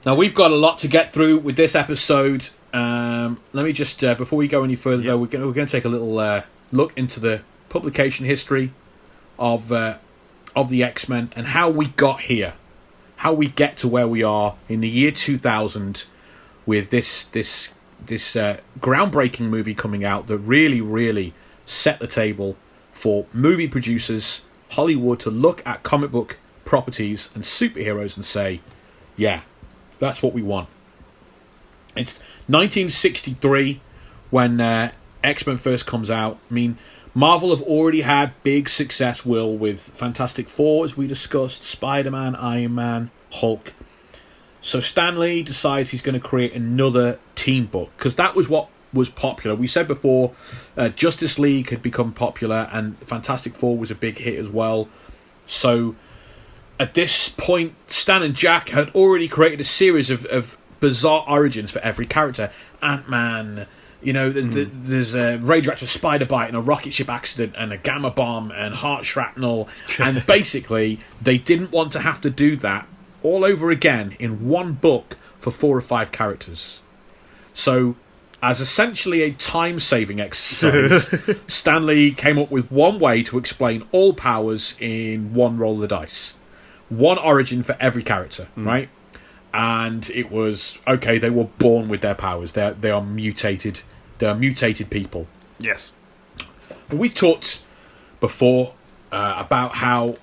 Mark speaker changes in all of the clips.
Speaker 1: Now, we've got a lot to get through with this episode. Let me just, before we go any further, though, we're going to take a little look into the publication history of the X-Men and how we got here, how we get to where we are in the year 2000 with this groundbreaking movie coming out that really, really set the table for movie producers, Hollywood, to look at comic book properties and superheroes and say, yeah, that's what we want. It's 1963 when X-Men first comes out. I mean, Marvel have already had big success, Will, with Fantastic Four, as we discussed, Spider-Man, Iron Man, Hulk. So Stan Lee decides he's going to create another team book, because that was what was popular. We said before, Justice League had become popular, and Fantastic Four was a big hit as well. So at this point, Stan and Jack had already created a series of bizarre origins for every character. Ant-Man, there's a radioactive spider bite and a rocket ship accident and a gamma bomb and heart shrapnel. And basically, they didn't want to have to do that all over again in one book for 4 or 5 characters. So, as essentially a time-saving exercise, Stan Lee came up with one way to explain all powers in one roll of the dice. One origin for every character, right? And it was, okay, they were born with their powers. They are mutated. They are mutated people.
Speaker 2: Yes.
Speaker 1: We talked before about how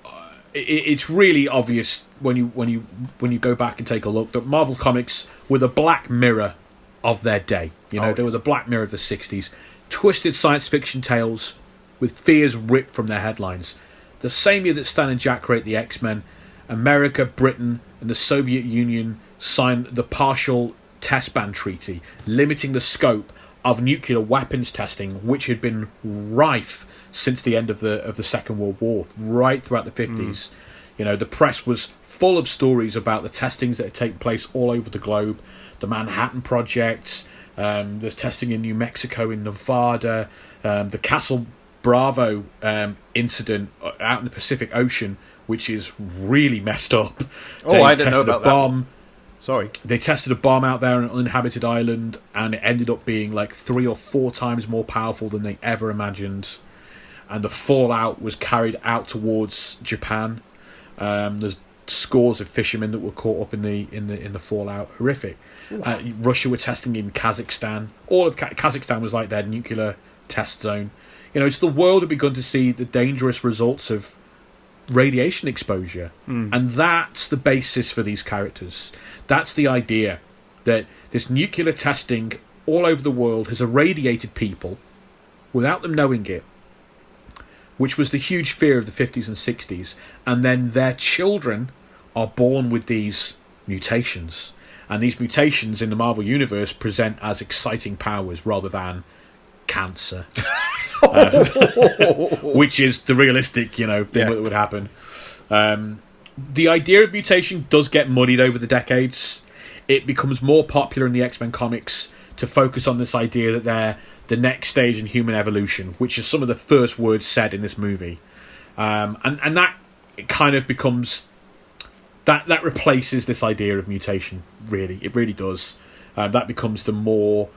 Speaker 1: it's really obvious when you go back and take a look that Marvel Comics were the Black Mirror of their day. They were the Black Mirror of the 60s. Twisted science fiction tales with fears ripped from their headlines. The same year that Stan and Jack create the X-Men, America, Britain, and the Soviet Union signed the Partial Test Ban Treaty, limiting the scope of nuclear weapons testing, which had been rife since the end of the Second World War, right throughout the 50s. The press was full of stories about the testings that had taken place all over the globe. The Manhattan Project, there's testing in New Mexico, in Nevada, the Castle Bravo incident out in the Pacific Ocean, which is really messed up.
Speaker 2: I didn't know about
Speaker 1: that.
Speaker 2: Sorry.
Speaker 1: They tested a bomb out there on an uninhabited island, and it ended up being like 3 or 4 times more powerful than they ever imagined. And the fallout was carried out towards Japan. There's scores of fishermen that were caught up in the fallout. Horrific. Russia were testing in Kazakhstan. All of Kazakhstan was like their nuclear test zone. It's the world had begun to see the dangerous results of radiation exposure, and that's the basis for these characters. That's the idea that this nuclear testing all over the world has irradiated people without them knowing it, which was the huge fear of the 50s and 60s, and then their children are born with these mutations, and these mutations in the Marvel Universe present as exciting powers rather than cancer. Which is the realistic, thing that would happen. The idea of mutation does get muddied over the decades. It becomes more popular in the X-Men comics to focus on this idea that they're the next stage in human evolution, which is some of the first words said in this movie. And that kind of becomes... That replaces this idea of mutation, really. It really does. That becomes the more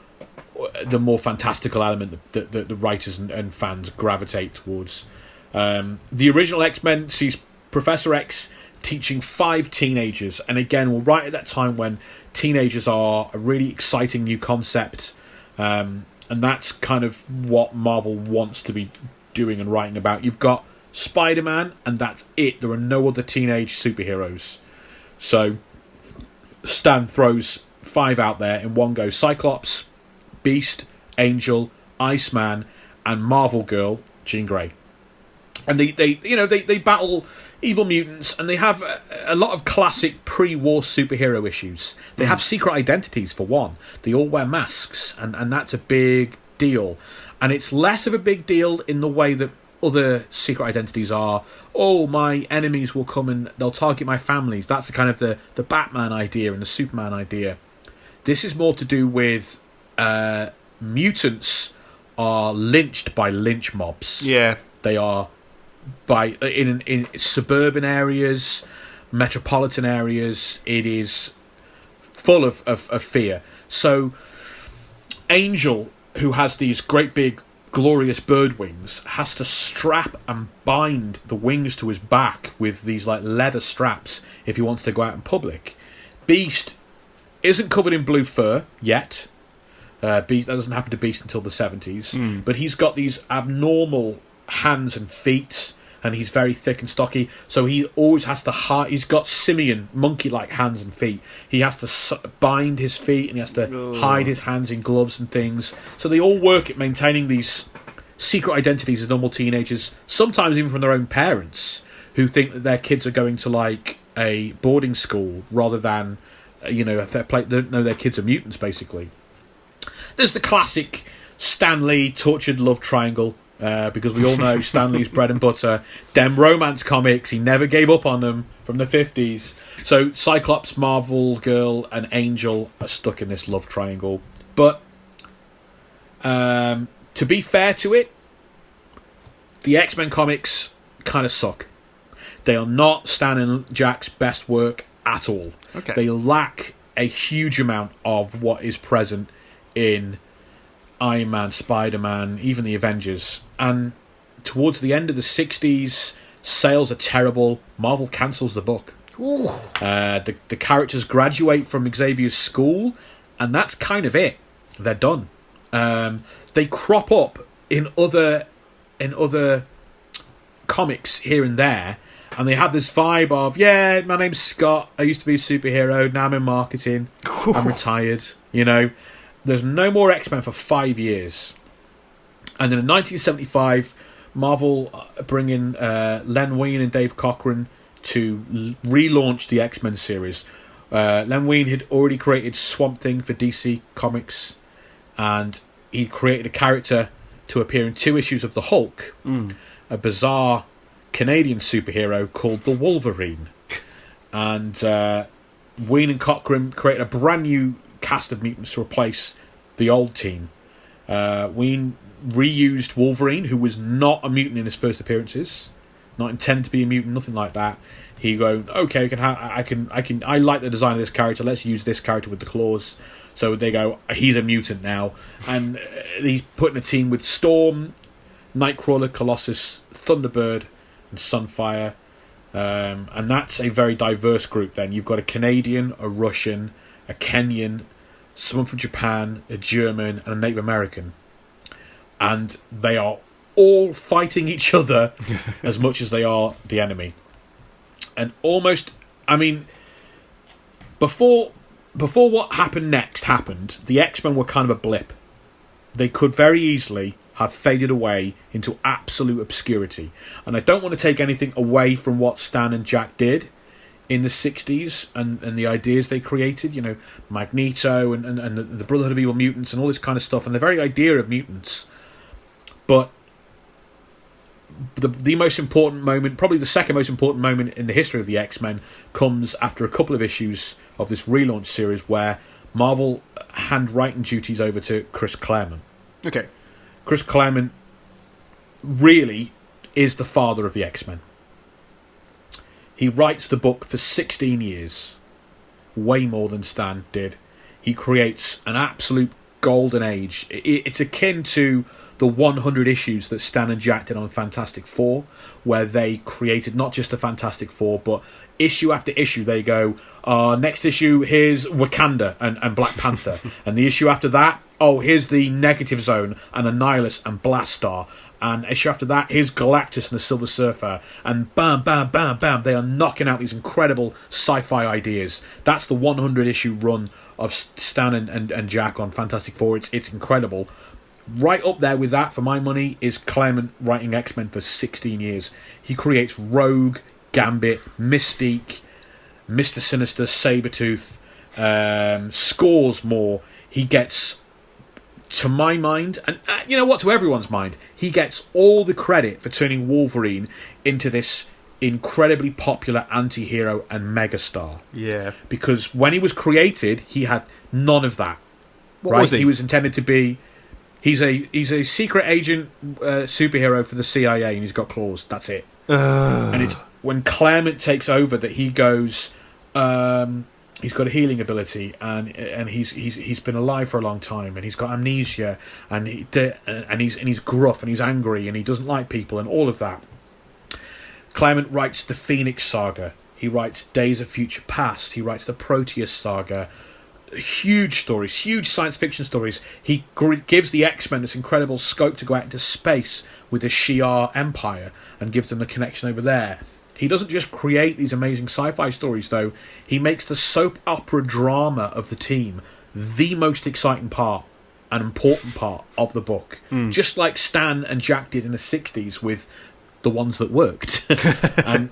Speaker 1: fantastical element that the writers and fans gravitate towards. The original X-Men sees Professor X teaching 5 teenagers, and again, we're right at that time when teenagers are a really exciting new concept, and that's kind of what Marvel wants to be doing and writing about. You've got Spider-Man, and that's it. There are no other teenage superheroes. So Stan throws 5 out there in one go: Cyclops, Beast, Angel, Iceman, and Marvel Girl, Jean Grey. And they battle evil mutants, and they have a lot of classic pre-war superhero issues. They have secret identities, for one. They all wear masks, and that's a big deal. And it's less of a big deal in the way that other secret identities are. Oh, my enemies will come and they'll target my families. That's the kind of the Batman idea and the Superman idea. This is more to do with mutants are lynched by lynch mobs.
Speaker 2: Yeah.
Speaker 1: They are in suburban areas, metropolitan areas. It is full of fear. So Angel, who has these great big glorious bird wings, has to strap and bind the wings to his back with these like leather straps if he wants to go out in public. Beast isn't covered in blue fur yet. Beast, that doesn't happen to Beast until the 70s. But he's got these abnormal hands and feet, and he's very thick and stocky, so he always has to he's got simian, monkey-like hands and feet. He has to bind his feet, and he has to hide his hands in gloves and things. So they all work at maintaining these secret identities as normal teenagers, sometimes even from their own parents, who think that their kids are going to like a boarding school rather than, you know, if they don't know their kids are mutants, basically. There's the classic Stan Lee tortured love triangle, because we all know Stan Lee's bread and butter. Them romance comics, he never gave up on them from the 50s. So Cyclops, Marvel Girl, and Angel are stuck in this love triangle. But to be fair to it, the X-Men comics kind of suck. They are not Stan and Jack's best work at all.
Speaker 2: Okay.
Speaker 1: They lack a huge amount of what is present in Iron Man, Spider-Man, even the Avengers. And towards the end of the 60s, sales are terrible. Marvel cancels the book. The characters graduate from Xavier's school, and that's kind of it. They're done. They crop up in other comics here and there, and they have this vibe of, yeah, my name's Scott, I used to be a superhero, now I'm in marketing, I'm retired, you know. There's no more X-Men for 5 years. And then in 1975, Marvel bring in Len Wein and Dave Cockrum to relaunch the X-Men series. Len Wein had already created Swamp Thing for DC Comics, and he created a character to appear in 2 issues of The Hulk, a bizarre Canadian superhero called the Wolverine. And Wein and Cockrum created a brand new cast of mutants to replace the old team. Wein reused Wolverine, who was not a mutant in his first appearances, not intended to be a mutant, nothing like that. He go, okay, I like the design of this character. Let's use this character with the claws. So they go, he's a mutant now, and he's put in a team with Storm, Nightcrawler, Colossus, Thunderbird, and Sunfire. And that's a very diverse group. Then you've got a Canadian, a Russian, a Kenyan, someone from Japan, a German, and a Native American. And they are all fighting each other as much as they are the enemy. And almost, I mean, before what happened next happened, the X-Men were kind of a blip. They could very easily have faded away into absolute obscurity. And I don't want to take anything away from what Stan and Jack did in the 60s and the ideas they created, you know, Magneto and the Brotherhood of Evil Mutants and all this kind of stuff, and the very idea of mutants. But the most important moment, probably the second most important moment in the history of the X-Men, comes after a couple of issues of this relaunch series where Marvel hand writing duties over to Chris Claremont.
Speaker 2: Okay.
Speaker 1: Chris Claremont really is the father of the X-Men. He writes the book for 16 years, way more than Stan did. He creates an absolute golden age. It's akin to the 100 issues that Stan and Jack did on Fantastic Four, where they created not just the Fantastic Four, but issue after issue they go, next issue, here's Wakanda and Black Panther. And the issue after that, here's the Negative Zone and Annihilus and Blastar. And issue after that, here's Galactus and the Silver Surfer. And bam, bam, bam, bam, they are knocking out these incredible sci-fi ideas. That's the 100-issue run of Stan and Jack on Fantastic Four. It's incredible. Right up there with that, for my money, is Claremont writing X-Men for 16 years. He creates Rogue, Gambit, Mystique, Mr. Sinister, Sabretooth, scores more. He gets, to my mind, and you know what, to everyone's mind, he gets all the credit for turning Wolverine into this incredibly popular anti-hero and megastar.
Speaker 2: Yeah.
Speaker 1: Because when he was created, he had none of that.
Speaker 2: What was he?
Speaker 1: He was intended to be... He's a secret agent superhero for the CIA, and he's got claws. That's it. And it's when Claremont takes over that he goes, he's got a healing ability, and he's been alive for a long time, and he's got amnesia, and he's gruff, and he's angry, and he doesn't like people, and all of that. Claremont writes the Phoenix Saga. He writes Days of Future Past. He writes the Proteus Saga. Huge stories, huge science fiction stories. He gives the X-Men this incredible scope to go out into space with the Shi'ar Empire and gives them the connection over there. He doesn't just create these amazing sci-fi stories, though. He makes the soap opera drama of the team the most exciting part, an important part of the book. Just like Stan and Jack did in the 60s with the ones that worked. And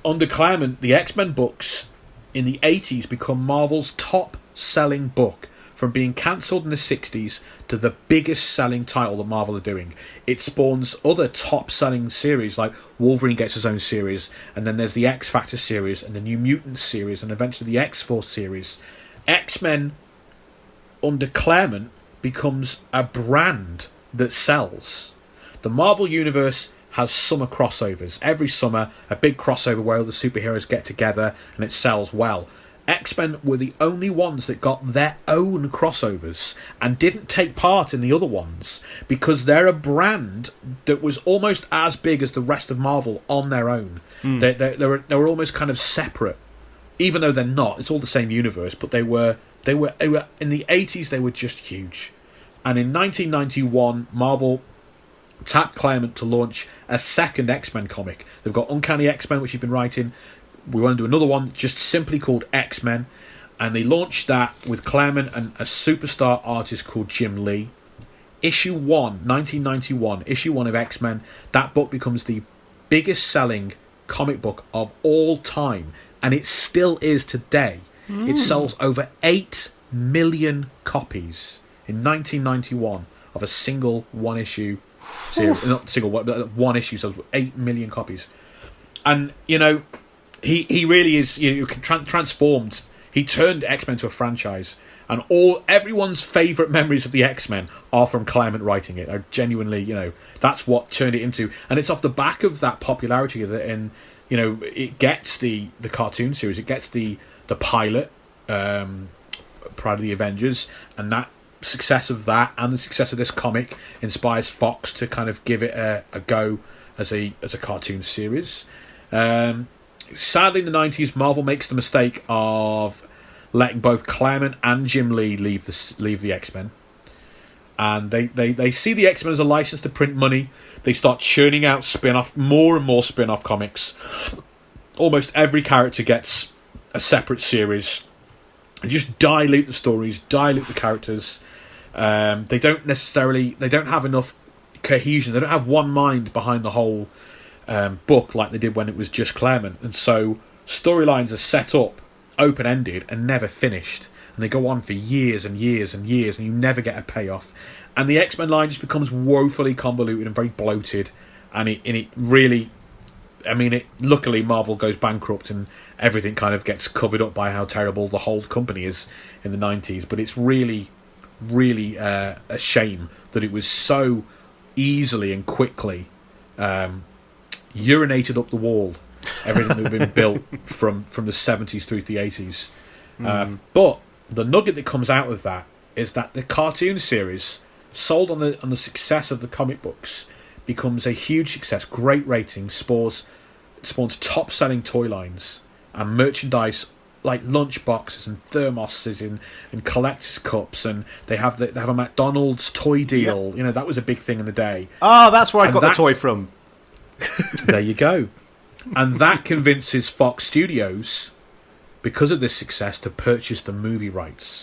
Speaker 1: under Claremont, the X-Men books in the 80s become Marvel's top-selling book, from being cancelled in the 60s to the biggest selling title that Marvel are doing. It spawns other top-selling series, like Wolverine gets his own series, and then there's the X-Factor series, and the New Mutants series, and eventually the X-Force series. X-Men, under Claremont, becomes a brand that sells. The Marvel Universe has summer crossovers. Every summer, a big crossover where all the superheroes get together, and it sells well. X-Men were the only ones that got their own crossovers and didn't take part in the other ones because they're a brand that was almost as big as the rest of Marvel on their own. They were almost kind of separate, even though they're not. It's all the same universe, but they were in the 80s. They were just huge, and in 1991, Marvel tapped Claremont to launch a second X-Men comic. They've got Uncanny X-Men, which he's been writing. We want to do another one just simply called X-Men, and they launched that with Claremont and a superstar artist called Jim Lee. Issue 1, 1991, issue 1 of X-Men, that book becomes the biggest selling comic book of all time, and it still is today. It sells over 8 million copies in 1991 of a single one issue series. Not single one, but one issue sells 8 million copies. And, you know, He really is, transformed. He turned X-Men to a franchise, and everyone's favourite memories of the X-Men are from Claremont writing it. I genuinely, that's what turned it into, and it's off the back of that popularity of it. And it gets the cartoon series, it gets the pilot, Pride of the Avengers, and that success of that and the success of this comic inspires Fox to kind of give it a go as a cartoon series. Sadly, in the 90s, Marvel makes the mistake of letting both Claremont and Jim Lee leave the X-Men. And they see the X-Men as a license to print money. They start churning out more and more spin-off comics. Almost every character gets a separate series. They just dilute the stories, dilute the characters. They don't have enough cohesion. They don't have one mind behind the whole book like they did when it was just Claremont, and so storylines are set up open-ended and never finished, and they go on for years and years and years, and you never get a payoff, and the X-Men line just becomes woefully convoluted and very bloated, and it really, luckily Marvel goes bankrupt and everything kind of gets covered up by how terrible the whole company is in the 90s, but it's really a shame that it was so easily and quickly urinated up the wall, everything that had been built from the 70s through to the 80s. But the nugget that comes out of that is that the cartoon series, sold on the success of the comic books, becomes a huge success, great ratings, spawns top-selling toy lines and merchandise like lunch boxes and thermoses and collector's cups, and they have a McDonald's toy deal.
Speaker 2: Yep.
Speaker 1: That was a big thing in the day.
Speaker 2: Oh, that's where I got the toy from.
Speaker 1: There you go. And that convinces Fox Studios, because of this success, to purchase the movie rights.